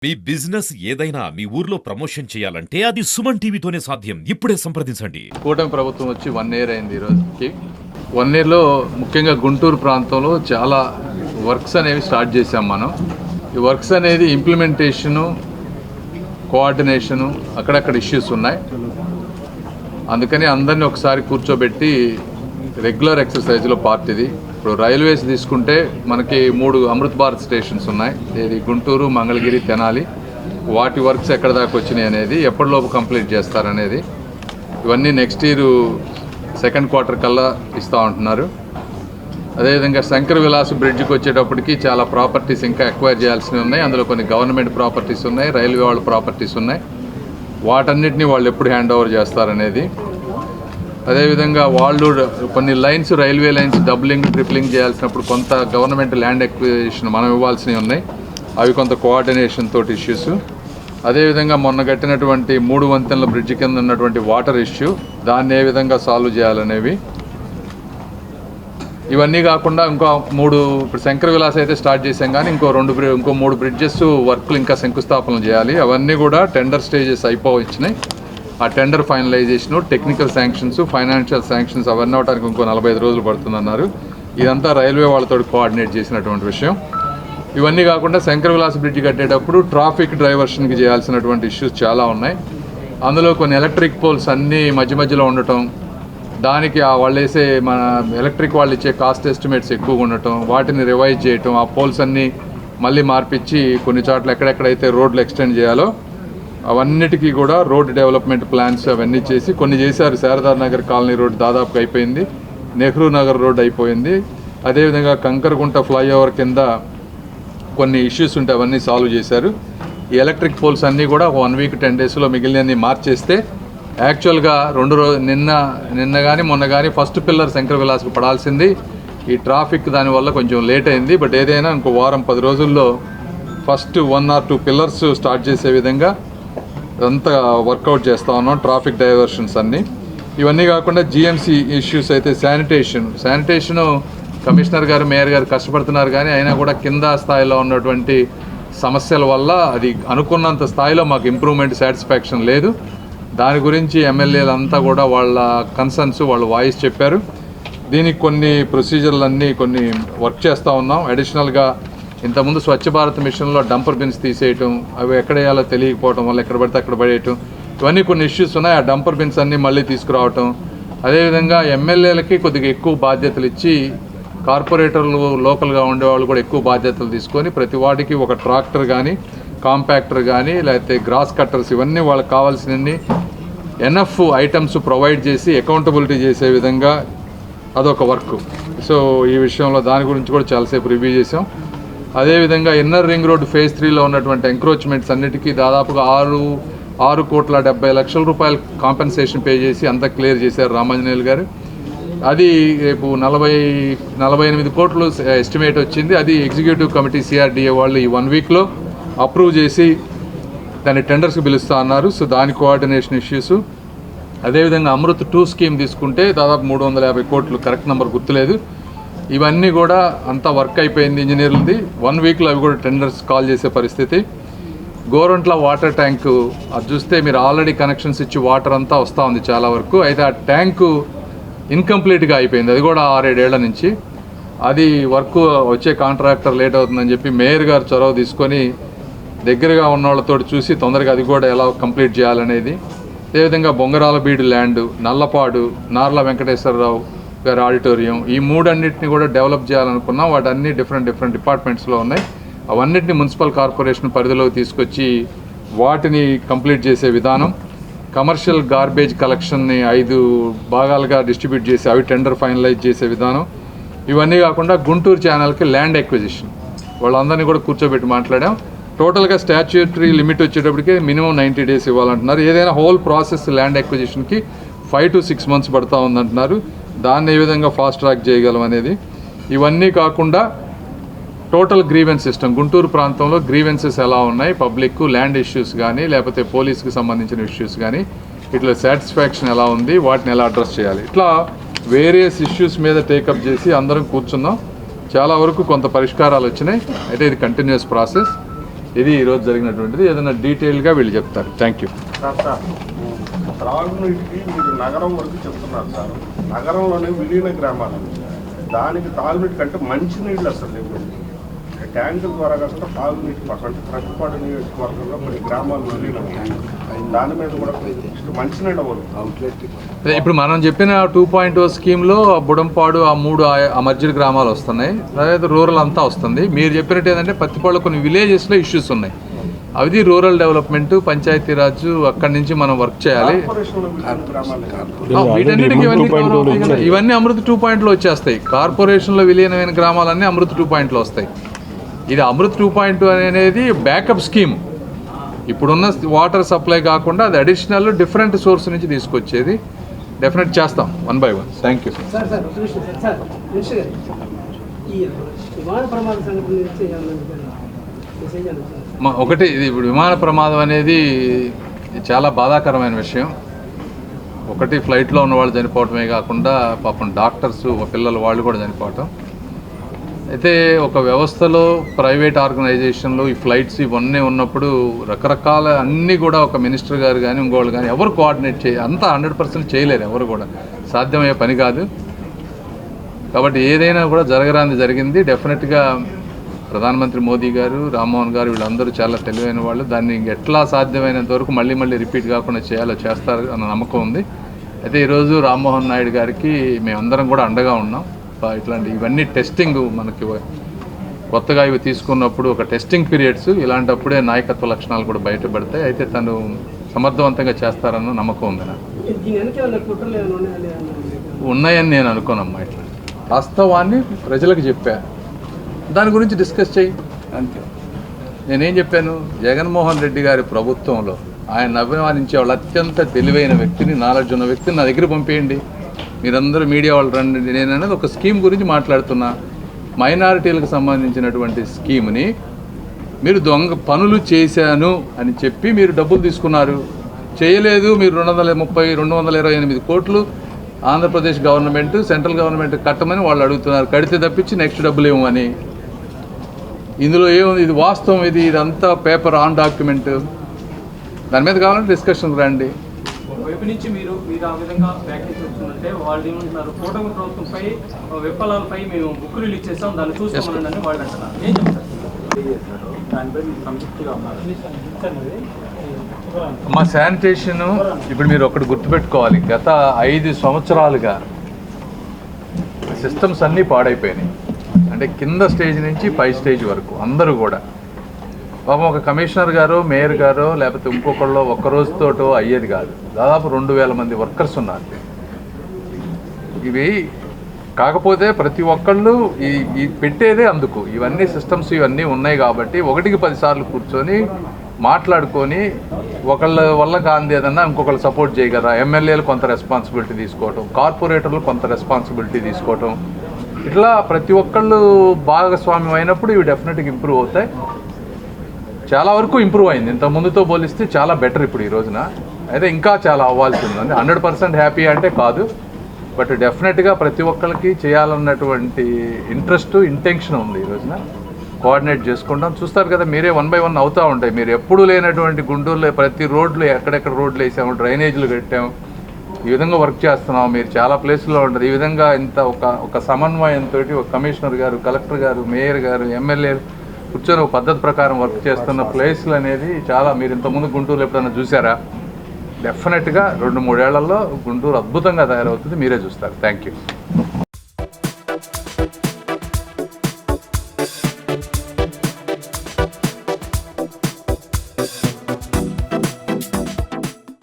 మీ business ఏదైనా మీ ఊర్లో promotion చేయాలంటే అది సుమన్ టీవీతోనే సాధ్యం. ఇప్పుడే సంప్రదించండి. కూటమి ప్రభుత్వం వచ్చి 1 ఇయర్ అయింది. ఈరోజుకి 1 ఇయర్లో ముఖ్యంగా గుంటూరు ప్రాంతంలో చాలా వర్క్స్ అనేవి స్టార్ట్ చేశాం మనం. ఈ వర్క్స్ అనేది ఇంప్లిమెంటేషను, కోఆర్డినేషను అక్కడక్కడ ఇష్యూస్ ఉన్నాయి. అందుకని అందరినీ ఒకసారి కూర్చోబెట్టి రెగ్యులర్ ఎక్సర్సైజ్లో పార్ట్ ఇది. ఇప్పుడు రైల్వేస్ తీసుకుంటే మనకి 3 అమృత్ భారత్ స్టేషన్స్ ఉన్నాయి. ఇది గుంటూరు, మంగళగిరి, తెనాలి. వాటి వర్క్స్ ఎక్కడ దాకా వచ్చినాయి అనేది, ఎప్పటిలోపు కంప్లీట్ చేస్తారనేది, ఇవన్నీ నెక్స్ట్ ఇయర్ సెకండ్ క్వార్టర్ కల్లా ఇస్తూ ఉంటున్నారు. అదేవిధంగా శంకర్ విలాస్ బ్రిడ్జ్కి వచ్చేటప్పటికి చాలా ప్రాపర్టీస్ ఇంకా ఎక్వైర్ చేయాల్సినవి ఉన్నాయి. అందులో కొన్ని గవర్నమెంట్ ప్రాపర్టీస్ ఉన్నాయి, రైల్వే వాళ్ళ ప్రాపర్టీస్ ఉన్నాయి. వాటన్నిటిని వాళ్ళు ఎప్పుడు హ్యాండ్ ఓవర్ చేస్తారనేది. అదేవిధంగా వాళ్ళు కొన్ని lines, railway lines doubling, tripling చేయాల్సినప్పుడు కొంత గవర్నమెంట్ ల్యాండ్ ఎక్విజిషన్ మనం ఇవ్వాల్సినవి ఉన్నాయి. అవి కొంత కోఆర్డినేషన్ తోటి ఇష్యూస్. అదేవిధంగా మొన్న కట్టినటువంటి 3 వంతెనల బ్రిడ్జ్ కింద ఉన్నటువంటి వాటర్ ఇష్యూ, దాన్ని ఏ విధంగా సాల్వ్ చేయాలనేవి. ఇవన్నీ కాకుండా ఇంకో 3, ఇప్పుడు శంకర్ విలాస్ అయితే స్టార్ట్ చేసాం, కానీ ఇంకో 3 బ్రిడ్జెస్ వర్క్లు ఇంకా శంకుస్థాపన చేయాలి. అవన్నీ కూడా టెండర్ స్టేజెస్ అయిపోవచ్చినాయి. ఆ tender finalisation, technical sanctions, financial sanctions అవన్నీ అవడానికి ఇంకో 45 రోజులు పడుతుందన్నారు. ఇదంతా రైల్వే వాళ్ళతో కోఆర్డినేట్ చేసినటువంటి విషయం. ఇవన్నీ కాకుండా శంకర్ విలాస్ బ్రిడ్జ్ కట్టేటప్పుడు ట్రాఫిక్ డైవర్షన్కి చేయాల్సినటువంటి ఇష్యూస్ చాలా ఉన్నాయి. అందులో కొన్ని ఎలక్ట్రిక్ పోల్స్ అన్నీ మధ్య మధ్యలో ఉండటం, దానికి వాళ్ళు వేసే మన ఎలక్ట్రిక్ వాళ్ళు ఇచ్చే కాస్ట్ ఎస్టిమేట్స్ ఎక్కువగా ఉండటం, వాటిని రివైజ్ చేయటం, ఆ పోల్స్ అన్నీ మళ్ళీ మార్పించి కొన్ని చోట్ల ఎక్కడెక్కడైతే రోడ్లు ఎక్స్టెండ్ చేయాలో అవన్నిటికీ కూడా రోడ్ డెవలప్మెంట్ ప్లాన్స్ అవన్నీ చేసి కొన్ని చేశారు. శారదా నగర్ కాలనీ రోడ్ దాదాపుగా అయిపోయింది, నెహ్రూ నగర్ రోడ్ అయిపోయింది. అదేవిధంగా కంకరగుంట ఫ్లైఓవర్ కింద కొన్ని ఇష్యూస్ ఉంటే అవన్నీ సాల్వ్ చేశారు. ఈ ఎలక్ట్రిక్ పోల్స్ అన్నీ కూడా 1 వీక్ 10 డేస్లో మిగిలినన్ని మార్చేస్తే యాక్చువల్గా నిన్న కానీ మొన్న కానీ ఫస్ట్ పిల్లర్ శంకర్ విలాస్కి పడాల్సింది. ఈ ట్రాఫిక్ దానివల్ల కొంచెం లేట్ అయింది. బట్ ఏదైనా ఇంకో వారం 10 రోజుల్లో ఫస్ట్ 1 or 2 పిల్లర్స్ స్టార్ట్ చేసే విధంగా అంతా వర్కౌట్ చేస్తూ ఉన్నాం. ట్రాఫిక్ డైవర్షన్స్ అన్నీ. ఇవన్నీ కాకుండా జిఎంసీ ఇష్యూస్ అయితే శానిటేషను కమిషనర్ గారు, మేయర్ గారు కష్టపడుతున్నారు, కానీ అయినా కూడా కింద స్థాయిలో ఉన్నటువంటి సమస్యల వల్ల అది అనుకున్నంత స్థాయిలో మాకు ఇంప్రూవ్మెంట్, సాటిస్ఫాక్షన్ లేదు. దాని గురించి ఎమ్మెల్యేలు అంతా కూడా వాళ్ళ కన్సర్న్స్, వాళ్ళ వాయిస్ చెప్పారు. దీనికి కొన్ని ప్రొసీజర్లన్నీ కొన్ని వర్క్ చేస్తూ ఉన్నాం. అడిషనల్గా ఇంతకుముందు స్వచ్ఛ భారత్ మిషన్లో డంపర్ బిన్స్ తీసేయటం, అవి ఎక్కడ వేయాలో తెలియకపోవటం వల్ల ఎక్కడ పడితే అక్కడ పడేయటం, ఇవన్నీ కొన్ని ఇష్యూస్ ఉన్నాయి. ఆ డంపర్ బిన్స్ అన్నీ మళ్ళీ తీసుకురావటం. అదేవిధంగా ఎమ్మెల్యేలకి కొద్దిగా ఎక్కువ బాధ్యతలు ఇచ్చి, కార్పొరేటర్లు లోకల్గా ఉండేవాళ్ళు కూడా ఎక్కువ బాధ్యతలు తీసుకొని ప్రతి వాటికి ఒక ట్రాక్టర్ కానీ, కాంపాక్టర్ కానీ, లేకపోతే గ్రాస్ కట్టర్స్, ఇవన్నీ వాళ్ళకి కావాల్సినన్ని ఎనఫ్ ఐటమ్స్ ప్రొవైడ్ చేసి అకౌంటబిలిటీ చేసే విధంగా అదొక వర్క్. సో ఈ విషయంలో దాని గురించి కూడా చాలాసేపు రివ్యూ చేసాం. అదేవిధంగా ఇన్నర్ రింగ్ రోడ్ ఫేజ్ 3లో ఉన్నటువంటి ఎంక్రోచ్మెంట్స్ అన్నిటికీ దాదాపుగా 6,70,00,000 రూపాయలు కాంపెన్సేషన్ పే చేసి అంతా క్లియర్ చేశారు రామాంజనేయులు గారు. అది రేపు 48 కోట్లు ఎస్టిమేట్ వచ్చింది. అది ఎగ్జిక్యూటివ్ కమిటీ సిఆర్డిఏ వాళ్ళు ఈ 1 వీక్లో అప్రూవ్ చేసి దాన్ని టెండర్స్కి పిలుస్తూ అన్నారు. సో దాని కోఆర్డినేషన్ ఇష్యూస్. అదేవిధంగా అమృత్ 2 స్కీమ్ తీసుకుంటే దాదాపు 350 కోట్లు, కరెక్ట్ నెంబర్ గుర్తులేదు. ఇవన్నీ కూడా అంతా వర్క్ అయిపోయింది ఇంజనీర్లది. 1 వీక్లో అవి కూడా టెండర్స్ కాల్ చేసే పరిస్థితి. గోరంట్ల వాటర్ ట్యాంకు అది చూస్తే మీరు ఆల్రెడీ కనెక్షన్స్ ఇచ్చి వాటర్ అంతా వస్తూ ఉంది చాలా వరకు. అయితే ఆ ట్యాంకు ఇన్కంప్లీట్గా అయిపోయింది, అది కూడా 6-7 ఏళ్ల నుంచి. అది వర్క్ వచ్చే కాంట్రాక్టర్ లేట్ అవుతుందని చెప్పి మేయర్ గారు చొరవ తీసుకొని దగ్గరగా ఉన్న వాళ్ళతో చూసి తొందరగా అది కూడా ఎలా కంప్లీట్ చేయాలనేది. అదేవిధంగా బొంగరాల బీడు ల్యాండ్, నల్లపాడు, నార్ల వెంకటేశ్వరరావు గారి ఆడిటోరియం, ఈ 3 కూడా డెవలప్ చేయాలనుకున్నాం. వాటన్నీ డిఫరెంట్ డిపార్ట్మెంట్స్లో ఉన్నాయి. అవన్నిటిని మున్సిపల్ కార్పొరేషన్ పరిధిలోకి తీసుకొచ్చి వాటిని కంప్లీట్ చేసే విధానం. కమర్షియల్ గార్బేజ్ కలెక్షన్ని 5 భాగాలుగా డిస్ట్రిబ్యూట్ చేసి అవి టెండర్ ఫైనలైజ్ చేసే విధానం. ఇవన్నీ కాకుండా గుంటూరు ఛానల్కి ల్యాండ్ ఎక్విజిషన్ వాళ్ళందరినీ కూడా కూర్చోబెట్టి మాట్లాడాం. టోటల్గా స్టాచ్యూటరీ లిమిట్ వచ్చేటప్పటికే మినిమం 90 డేస్ ఇవ్వాలంటున్నారు. ఏదైనా whole process land ఎక్విజిషన్కి 5 to 6 months పడుతూ ఉందంటున్నారు. దాన్ని ఏ విధంగా ఫాస్ట్ ట్రాక్ చేయగలం అనేది. ఇవన్నీ కాకుండా టోటల్ గ్రీవెన్స్ సిస్టమ్, గుంటూరు ప్రాంతంలో గ్రీవెన్సెస్ ఎలా ఉన్నాయి, పబ్లిక్ ల్యాండ్ ఇష్యూస్ కానీ లేకపోతే పోలీస్కి సంబంధించిన ఇష్యూస్ కానీ, ఇట్లా సాటిస్ఫాక్షన్ ఎలా ఉంది, వాటిని ఎలా అడ్రస్ చేయాలి, ఇట్లా వేరియస్ ఇష్యూస్ మీద టేకప్ చేసి అందరం కూర్చున్నాం. చాలా వరకు కొంత పరిష్కారాలు వచ్చినాయి. అయితే ఇది కంటిన్యూస్ ప్రాసెస్. ఇది ఈరోజు జరిగినటువంటిది. ఏదైనా డీటెయిల్గా వీళ్ళు చెప్తారు. Thank you. త్రాగునీటికి మీరు నగరం వరకు చెప్తున్నారు సార్. నగరంలోనే విలీన గ్రామాలు, దానికి తాగునీటి కంటే మంచినీళ్ళు అసలు లేవు. ట్యాంకుల ద్వారా కాకుండా తాగునీటి పక్కన అంటే ప్రతిపాడు నియోజకవర్గంలో కొన్ని గ్రామాలు విలీనం, దాని మీద కూడా మంచినీళ్ళు అవుట్లెట్. ఇప్పుడు మనం చెప్పిన 2.0 స్కీమ్లో బుడంపాడు ఆ 3 అమర్జీ గ్రామాలు వస్తున్నాయి, అదే రూరల్ అంతా వస్తుంది. మీరు చెప్పినట్టు ఏంటంటే పత్తిపాడులో కొన్ని విలేజెస్లో ఇష్యూస్ ఉన్నాయి, అవి రూరల్ డెవలప్మెంట్, పంచాయతీరాజ్, అక్కడి నుంచి మనం వర్క్ చేయాలి. వీటన్నిటికీ ఇవన్నీ అమృత్ 2.0 వచ్చేస్తాయి. కార్పొరేషన్లో విలీనమైన గ్రామాలన్నీ అమృత్ 2.0 వస్తాయి. ఇది అమృత్ 2.0 అనేది బ్యాకప్ స్కీమ్. ఇప్పుడున్న వాటర్ సప్లై కాకుండా అది అడిషనల్ డిఫరెంట్ సోర్స్ నుంచి తీసుకొచ్చేది. డెఫినెట్ చేస్తాం 1 by 1. Thank you. ఒకటి, ఇది ఇప్పుడు విమాన ప్రమాదం అనేది చాలా బాధాకరమైన విషయం. ఒకటి, ఫ్లైట్లో ఉన్న వాళ్ళు చనిపోవటమే కాకుండా పాపం డాక్టర్స్ పిల్లలు వాళ్ళు కూడా చనిపోవటం. అయితే ఒక వ్యవస్థలో ప్రైవేట్ ఆర్గనైజేషన్లో ఈ ఫ్లైట్స్ ఇవన్నీ ఉన్నప్పుడు రకరకాల అన్నీ కూడా ఒక మినిస్టర్ గారు కానీ ఇంకోళ్ళు కానీ ఎవరు కోఆర్డినేట్ అంతా 100% చేయలేరు, ఎవరు కూడా సాధ్యమయ్యే పని కాదు. కాబట్టి ఏదైనా కూడా జరగరాంది జరిగింది. డెఫినెట్గా ప్రధానమంత్రి మోదీ గారు, రామ్మోహన్ గారు వీళ్ళందరూ చాలా తెలివైన వాళ్ళు. దాన్ని ఎట్లా సాధ్యమైనంత వరకు మళ్ళీ రిపీట్ కాకుండా చేస్తారు అన్న నమ్మకం ఉంది. అయితే ఈరోజు రామ్మోహన్ నాయుడు గారికి మేమందరం కూడా అండగా ఉన్నాం. ఇట్లాంటి ఇవన్నీ టెస్టింగ్ మనకి కొత్తగా ఇవి తీసుకున్నప్పుడు ఒక టెస్టింగ్ పీరియడ్స్, ఇలాంటప్పుడే నాయకత్వ లక్షణాలు కూడా బయటపడతాయి. అయితే తను సమర్థవంతంగా చేస్తారన్న నమ్మకం ఉంది నాకు. ఉన్నాయని నేను అనుకోనమ్మా. ఇట్లా వాస్తవాన్ని ప్రజలకు చెప్పా, దాని గురించి డిస్కస్ చేయి అంతే. నేనేం చెప్పాను, జగన్మోహన్ రెడ్డి గారి ప్రభుత్వంలో ఆయన అభిమానించే వాళ్ళు అత్యంత తెలివైన వ్యక్తిని, నాలెడ్జ్ ఉన్న వ్యక్తిని నా దగ్గర పంపేయండి, మీరందరూ మీడియా వాళ్ళు రండి. నేను అనేది ఒక స్కీమ్ గురించి మాట్లాడుతున్నా. మైనారిటీలకు సంబంధించినటువంటి స్కీమ్ని మీరు దొంగ పనులు చేశాను అని చెప్పి మీరు డబ్బులు తీసుకున్నారు, చేయలేదు. మీరు 228 కోట్లు ఆంధ్రప్రదేశ్ గవర్నమెంట్, సెంట్రల్ గవర్నమెంట్ కట్టమని వాళ్ళు అడుగుతున్నారు. కడితే తప్పించి నెక్స్ట్ డబ్బులు ఏమని. ఇందులో ఏముంది, ఇది వాస్తవం, ఇదంతా పేపర్ ఆన్ డాక్యుమెంట్. దాని మీద కావాలంటే డిస్కషన్ రండి. వైపు నుంచి మీరు ఆ విధంగా ప్యాకేజ్ వస్తుందంటే వాళ్ళు ఏమంటున్నారు, కూటమి ప్రభుత్వంపై విఫలాలపై మేము బుక్ రిలీజ్ చేస్తాం, దాన్ని చూస్తామని వాళ్ళు అంటున్నారు. ఏం చెప్తారు దానిపై మీరు సంతృప్తిగా ఉన్నారు? మా శానిటేషన్ ఇప్పుడు మీరు ఒకటి గుర్తుపెట్టుకోవాలి, గత 5 సంవత్సరాలుగా సిస్టమ్స్ అన్నీ పాడైపోయినాయి. అంటే కింద స్టేజ్ నుంచి పై స్టేజ్ వరకు అందరూ కూడా పాపం ఒక కమిషనర్ గారు, మేయర్ గారు లేకపోతే ఇంకొకళ్ళు ఒక్కరోజుతోటో అయ్యేది కాదు. దాదాపు 2000 మంది వర్కర్స్ ఉన్నారు. ఇవి కాకపోతే ప్రతి ఒక్కళ్ళు ఈ పెట్టేదే అందుకు. ఇవన్నీ సిస్టమ్స్ ఇవన్నీ ఉన్నాయి కాబట్టి 1కి 10 సార్లు కూర్చొని మాట్లాడుకొని ఒకళ్ళ వల్ల కాంది ఏదన్నా ఇంకొకళ్ళు సపోర్ట్ చేయగలరా, ఎమ్మెల్యేలు కొంత రెస్పాన్సిబిలిటీ తీసుకోవటం, కార్పొరేటర్లు కొంత రెస్పాన్సిబిలిటీ తీసుకోవటం, ఇట్లా ప్రతి ఒక్కళ్ళు భాగస్వామ్యం అయినప్పుడు ఇవి డెఫినెట్గా ఇంప్రూవ్ అవుతాయి. చాలా వరకు ఇంప్రూవ్ అయింది, ఇంత ముందుతో పోలిస్తే చాలా బెటర్ ఇప్పుడు ఈ రోజున. అయితే ఇంకా చాలా అవ్వాల్సి ఉందండి. 100% హ్యాపీ అంటే కాదు, బట్ డెఫినెట్గా ప్రతి ఒక్కరికి చేయాలన్నటువంటి ఇంట్రెస్ట్, ఇంటెన్షన్ ఉంది. ఈ రోజున కోఆర్డినేట్ చేసుకుంటాం. చూస్తారు కదా మీరే 1 by 1 అవుతూ ఉంటాయి. మీరు ఎప్పుడు లేనటువంటి గుంటూరులో ప్రతి రోడ్లు ఎక్కడెక్కడ రోడ్లు వేసాము, డ్రైనేజీలు కట్టాము, ఈ విధంగా వర్క్ చేస్తున్నాం. మీరు చాలా ప్లేసుల్లో ఉంటుంది. ఈ విధంగా ఇంత ఒక సమన్వయంతో ఒక కమిషనర్ గారు, కలెక్టర్ గారు, మేయర్ గారు, ఎమ్మెల్యేలు కూర్చొని ఒక పద్ధతి ప్రకారం వర్క్ చేస్తున్న ప్లేస్లు అనేది చాలా. మీరు ఇంతకుముందు గుంటూరులో ఎప్పుడైనా చూసారా? డెఫినెట్గా 2-3 ఏళ్లలో గుంటూరు అద్భుతంగా తయారవుతుంది, మీరే చూస్తారు. Thank you.